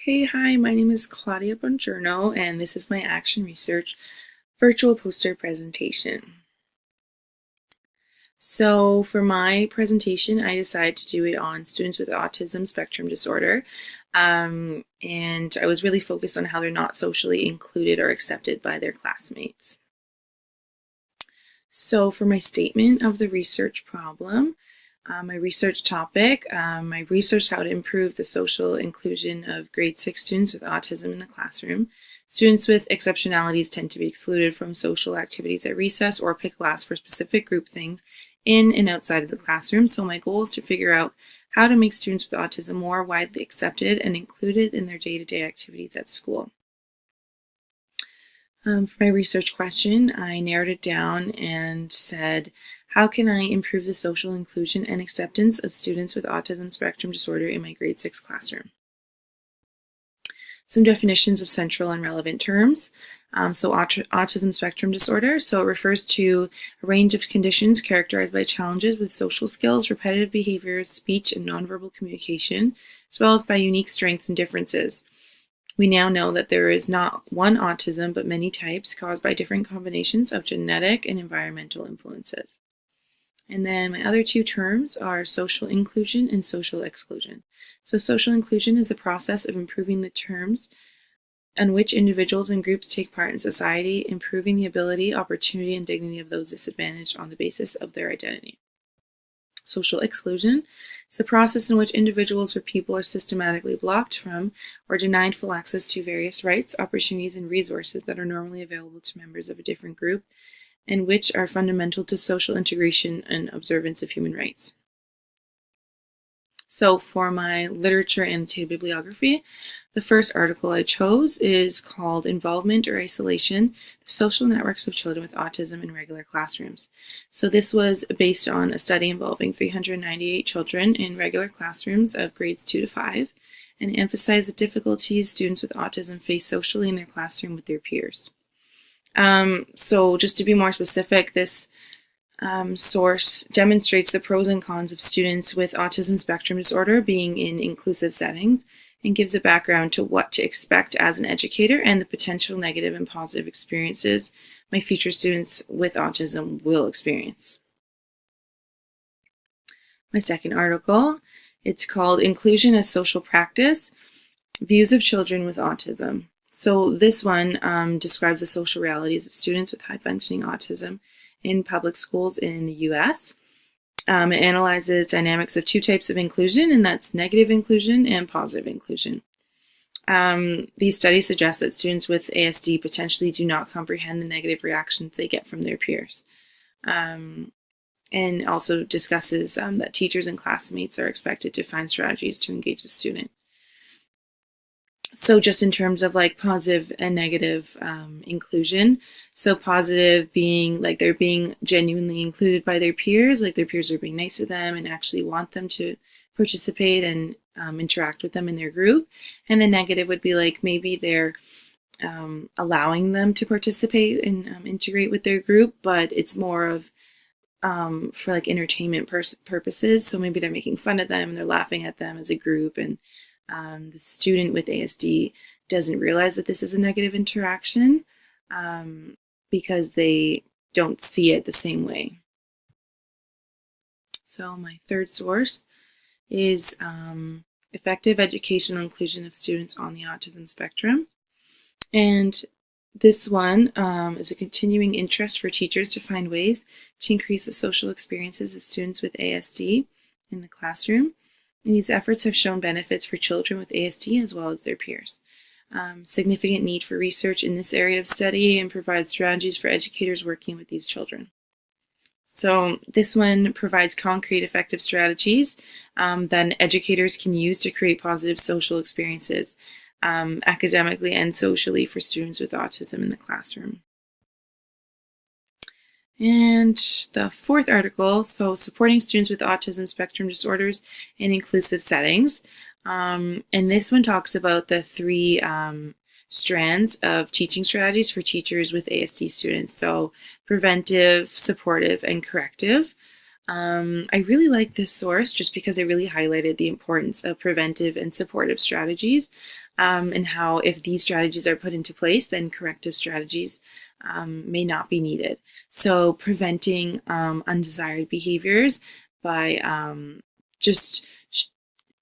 Hey, hi, my name is Claudia Bongiorno, and this is my Action Research virtual poster presentation. So for my presentation, I decided to do it on students with autism spectrum disorder, and I was really focused on how they're not socially included or accepted by their classmates. So for my statement of the research problem, my research topic, I researched how to improve the social inclusion of grade 6 students with autism in the classroom. Students with exceptionalities tend to be excluded from social activities at recess or pick last for specific group things in and outside of the classroom. So my goal is to figure out how to make students with autism more widely accepted and included in their day-to-day activities at school. For my research question, I narrowed it down and said, how can I improve the social inclusion and acceptance of students with autism spectrum disorder in my grade 6 classroom? Some definitions of central and relevant terms. Autism spectrum disorder. So it refers to a range of conditions characterized by challenges with social skills, repetitive behaviors, speech, and nonverbal communication, as well as by unique strengths and differences. We now know that there is not one autism, but many types caused by different combinations of genetic and environmental influences. And then my other two terms are social inclusion and social exclusion. So social inclusion is the process of improving the terms on which individuals and groups take part in society, improving the ability, opportunity, and dignity of those disadvantaged on the basis of their identity. Social exclusion is the process in which individuals or people are systematically blocked from or denied full access to various rights, opportunities, and resources that are normally available to members of a different group and which are fundamental to social integration and observance of human rights. So for my literature annotated bibliography, the first article I chose is called Involvement or Isolation, the Social Networks of Children with Autism in Regular Classrooms. So this was based on a study involving 398 children in regular classrooms of grades 2 to 5, and emphasized the difficulties students with autism face socially in their classroom with their peers. So just to be more specific, this source demonstrates the pros and cons of students with autism spectrum disorder being in inclusive settings and gives a background to what to expect as an educator and the potential negative and positive experiences my future students with autism will experience. My second article, it's called Inclusion as Social Practice, Views of Children with Autism. So this one describes the social realities of students with high-functioning autism in public schools in the U.S. It analyzes dynamics of two types of inclusion, and that's negative inclusion and positive inclusion. These studies suggest that students with ASD potentially do not comprehend the negative reactions they get from their peers. And also discusses that teachers and classmates are expected to find strategies to engage the student. So just in terms of like positive and negative inclusion, so positive being like they're being genuinely included by their peers, like their peers are being nice to them and actually want them to participate and interact with them in their group. And the negative would be like maybe they're allowing them to participate and integrate with their group, but it's more of for like entertainment purposes. So maybe they're making fun of them and they're laughing at them as a group, and the student with ASD doesn't realize that this is a negative interaction because they don't see it the same way. So my third source is Effective Educational Inclusion of Students on the Autism Spectrum. And this one is a continuing interest for teachers to find ways to increase the social experiences of students with ASD in the classroom. And these efforts have shown benefits for children with ASD as well as their peers. Significant need for research in this area of study and provide strategies for educators working with these children. So this one provides concrete, effective strategies that educators can use to create positive social experiences academically and socially for students with autism in the classroom. And the fourth article, so supporting students with autism spectrum disorders in inclusive settings. And this one talks about the three strands of teaching strategies for teachers with ASD students. So preventive, supportive, and corrective. I really like this source just because it really highlighted the importance of preventive and supportive strategies, and how if these strategies are put into place, then corrective strategies may not be needed. So preventing undesired behaviors by just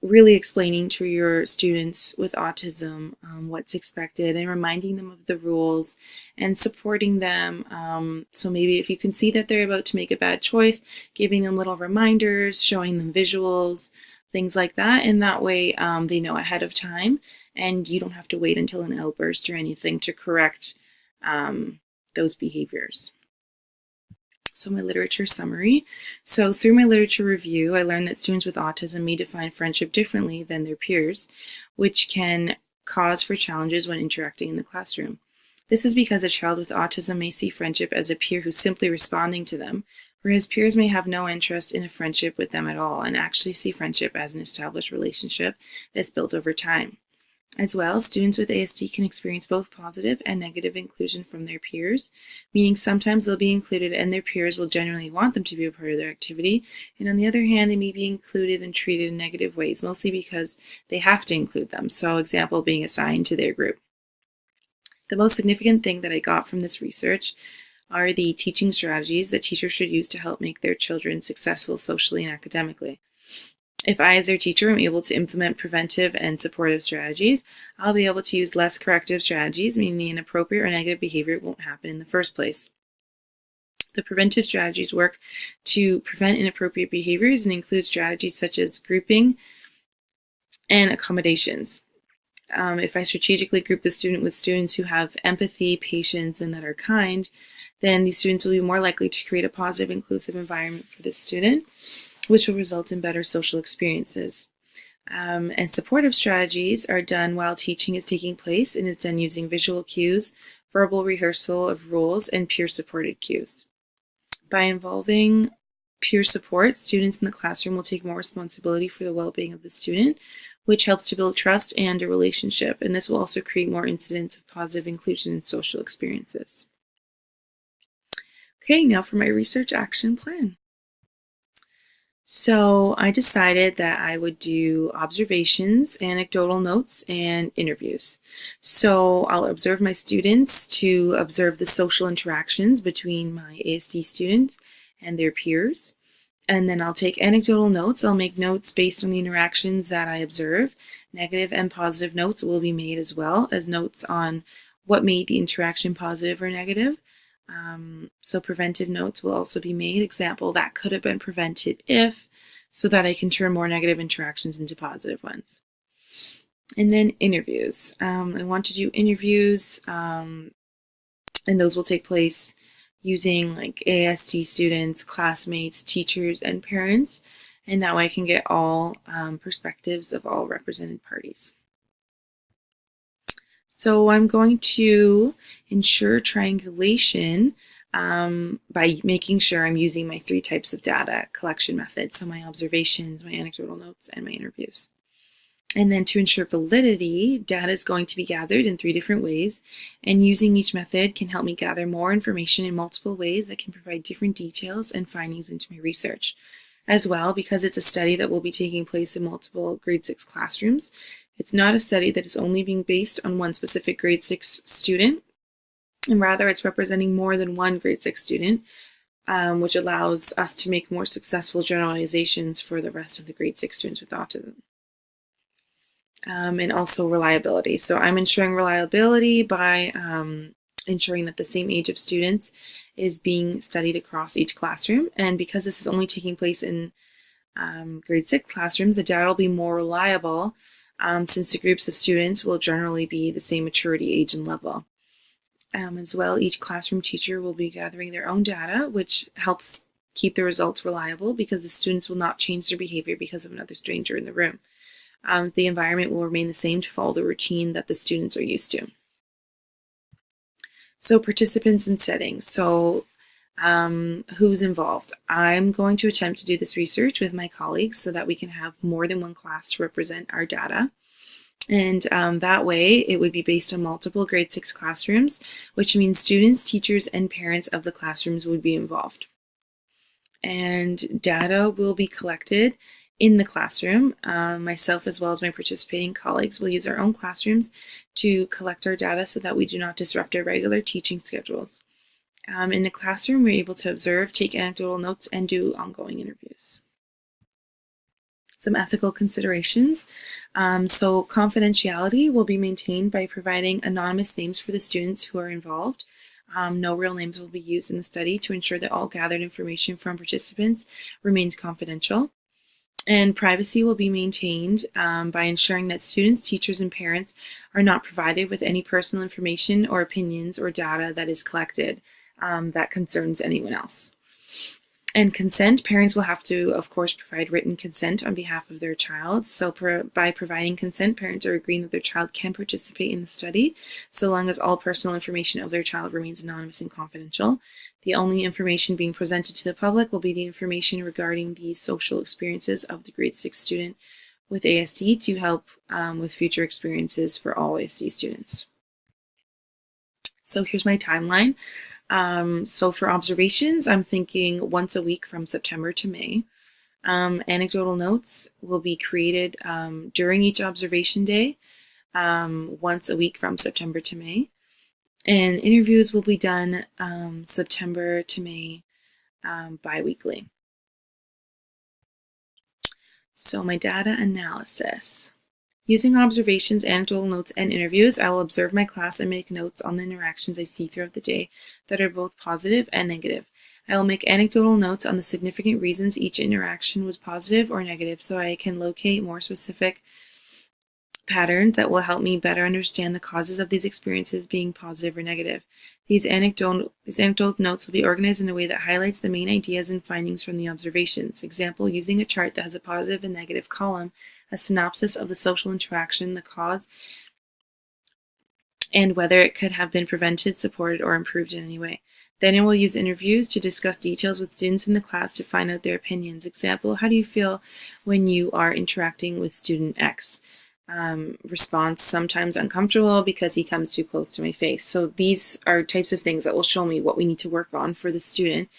really explaining to your students with autism what's expected and reminding them of the rules and supporting them. So maybe if you can see that they're about to make a bad choice, giving them little reminders, showing them visuals, things like that. And that way they know ahead of time and you don't have to wait until an outburst or anything to correct those behaviors. So my literature summary. So through my literature review, I learned that students with autism may define friendship differently than their peers, which can cause for challenges when interacting in the classroom. This is because a child with autism may see friendship as a peer who's simply responding to them, whereas peers may have no interest in a friendship with them at all and actually see friendship as an established relationship that's built over time. As well, students with ASD can experience both positive and negative inclusion from their peers, meaning sometimes they'll be included and their peers will genuinely want them to be a part of their activity, and on the other hand, they may be included and treated in negative ways, mostly because they have to include them, so example, being assigned to their group. The most significant thing that I got from this research are the teaching strategies that teachers should use to help make their children successful socially and academically. If I, as their teacher, am able to implement preventive and supportive strategies, I'll be able to use less corrective strategies, meaning the inappropriate or negative behavior won't happen in the first place. The preventive strategies work to prevent inappropriate behaviors and include strategies such as grouping and accommodations. If I strategically group the student with students who have empathy, patience, and that are kind, then these students will be more likely to create a positive, inclusive environment for the student, which will result in better social experiences. And supportive strategies are done while teaching is taking place and is done using visual cues, verbal rehearsal of rules, and peer-supported cues. By involving peer support, students in the classroom will take more responsibility for the well-being of the student, which helps to build trust and a relationship, and this will also create more incidents of positive inclusion in social experiences. Okay, now for my research action plan. So I decided that I would do observations, anecdotal notes, and interviews. So I'll observe my students to observe the social interactions between my ASD students and their peers. And then I'll take anecdotal notes. I'll make notes based on the interactions that I observe. Negative and positive notes will be made as well as notes on what made the interaction positive or negative. So preventive notes will also be made. Example, that could have been prevented if, so that I can turn more negative interactions into positive ones. And then interviews. I want to do interviews, and those will take place using like ASD students, classmates, teachers, and parents. And that way I can get all perspectives of all represented parties. So I'm going to ensure triangulation by making sure I'm using my 3 types of data collection methods, so my observations, my anecdotal notes, and my interviews. And then to ensure validity, data is going to be gathered in 3 different ways, and using each method can help me gather more information in multiple ways that can provide different details and findings into my research. As well, because it's a study that will be taking place in multiple grade 6 classrooms, it's not a study that is only being based on one specific grade 6 student, and rather it's representing more than one grade 6 student, which allows us to make more successful generalizations for the rest of the grade 6 students with autism. And also reliability. So I'm ensuring reliability by ensuring that the same age of students is being studied across each classroom. And because this is only taking place in grade 6 classrooms, the data will be more reliable since the groups of students will generally be the same maturity, age, and level. As well, each classroom teacher will be gathering their own data, which helps keep the results reliable because the students will not change their behavior because of another stranger in the room. The environment will remain the same to follow the routine that the students are used to. So participants and settings. So who's involved? I'm going to attempt to do this research with my colleagues so that we can have more than one class to represent our data. And that way it would be based on multiple grade 6 classrooms, which means students, teachers, and parents of the classrooms would be involved. And data will be collected in the classroom. Myself, as well as my participating colleagues, will use our own classrooms to collect our data so that we do not disrupt our regular teaching schedules. In the classroom, we're able to observe, take anecdotal notes, and do ongoing interviews. Some ethical considerations. So confidentiality will be maintained by providing anonymous names for the students who are involved. No real names will be used in the study to ensure that all gathered information from participants remains confidential. And privacy will be maintained by ensuring that students, teachers, and parents are not provided with any personal information or opinions or data that is collected that concerns anyone else. And consent, parents will have to, of course, provide written consent on behalf of their child. So by providing consent, parents are agreeing that their child can participate in the study, so long as all personal information of their child remains anonymous and confidential. The only information being presented to the public will be the information regarding the social experiences of the grade 6 student with ASD to help with future experiences for all ASD students. So here's my timeline. So for observations, I'm thinking once a week from September to May. Anecdotal notes will be created during each observation day, once a week from September to May. And interviews will be done September to May bi-weekly. So my data analysis. Using observations, anecdotal notes, and interviews, I will observe my class and make notes on the interactions I see throughout the day that are both positive and negative. I will make anecdotal notes on the significant reasons each interaction was positive or negative so I can locate more specific patterns that will help me better understand the causes of these experiences being positive or negative. These anecdotal notes will be organized in a way that highlights the main ideas and findings from the observations. Example, using a chart that has a positive and negative column, a synopsis of the social interaction, the cause, and whether it could have been prevented, supported, or improved in any way. Then I will use interviews to discuss details with students in the class to find out their opinions. Example, how do you feel when you are interacting with student X? Response, sometimes uncomfortable because he comes too close to my face. So these are types of things that will show me what we need to work on for the student,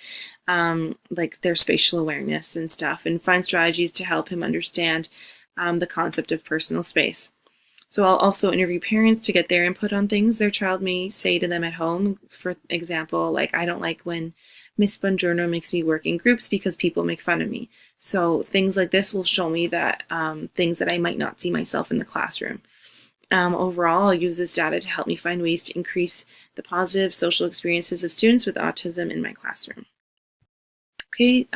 like their spatial awareness and stuff, and find strategies to help him understand the concept of personal space. So I'll also interview parents to get their input on things their child may say to them at home. For example, like, I don't like when Miss Bongiorno makes me work in groups because people make fun of me. So things like this will show me that things that I might not see myself in the classroom. Overall, I'll use this data to help me find ways to increase the positive social experiences of students with autism in my classroom. Okay,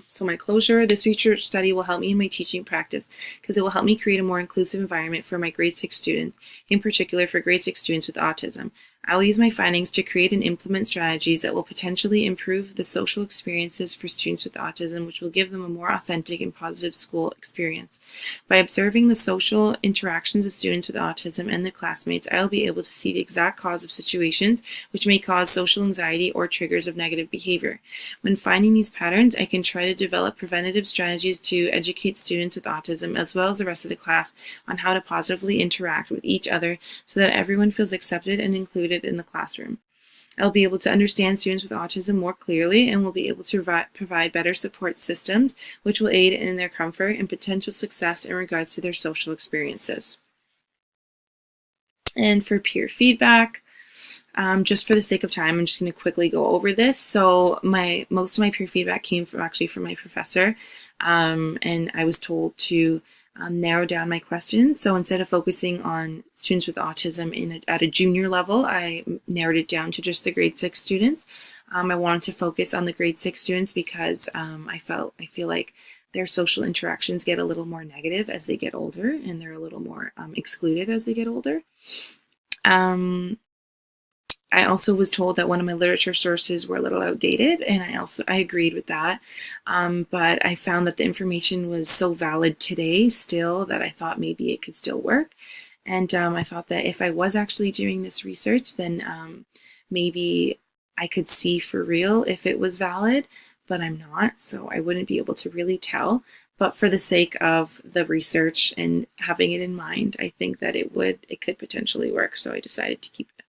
so my closure, this research study will help me in my teaching practice because it will help me create a more inclusive environment for my grade 6 students, in particular for grade 6 students with autism. I will use my findings to create and implement strategies that will potentially improve the social experiences for students with autism, which will give them a more authentic and positive school experience. By observing the social interactions of students with autism and their classmates, I will be able to see the exact cause of situations which may cause social anxiety or triggers of negative behavior. When finding these patterns, I can try to develop preventative strategies to educate students with autism as well as the rest of the class on how to positively interact with each other so that everyone feels accepted and included in the classroom. I'll be able to understand students with autism more clearly and will be able to provide better support systems which will aid in their comfort and potential success in regards to their social experiences. And for peer feedback, just for the sake of time, I'm just going to quickly go over this. So most of my peer feedback came from my professor, and I was told to narrow down my questions. So instead of focusing on students with autism at a junior level, I narrowed it down to just the grade 6 students. I wanted to focus on the grade 6 students because I feel like their social interactions get a little more negative as they get older, and they're a little more excluded as they get older. I also was told that one of my literature sources were a little outdated, and I agreed with that. But I found that the information was so valid today still that I thought maybe it could still work. And I thought that if I was actually doing this research, then maybe I could see for real if it was valid, but I'm not, so I wouldn't be able to really tell. But for the sake of the research and having it in mind, I think that it could potentially work, so I decided to keep it.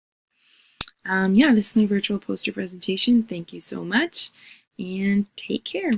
Yeah, this is my virtual poster presentation. Thank you so much. and take care.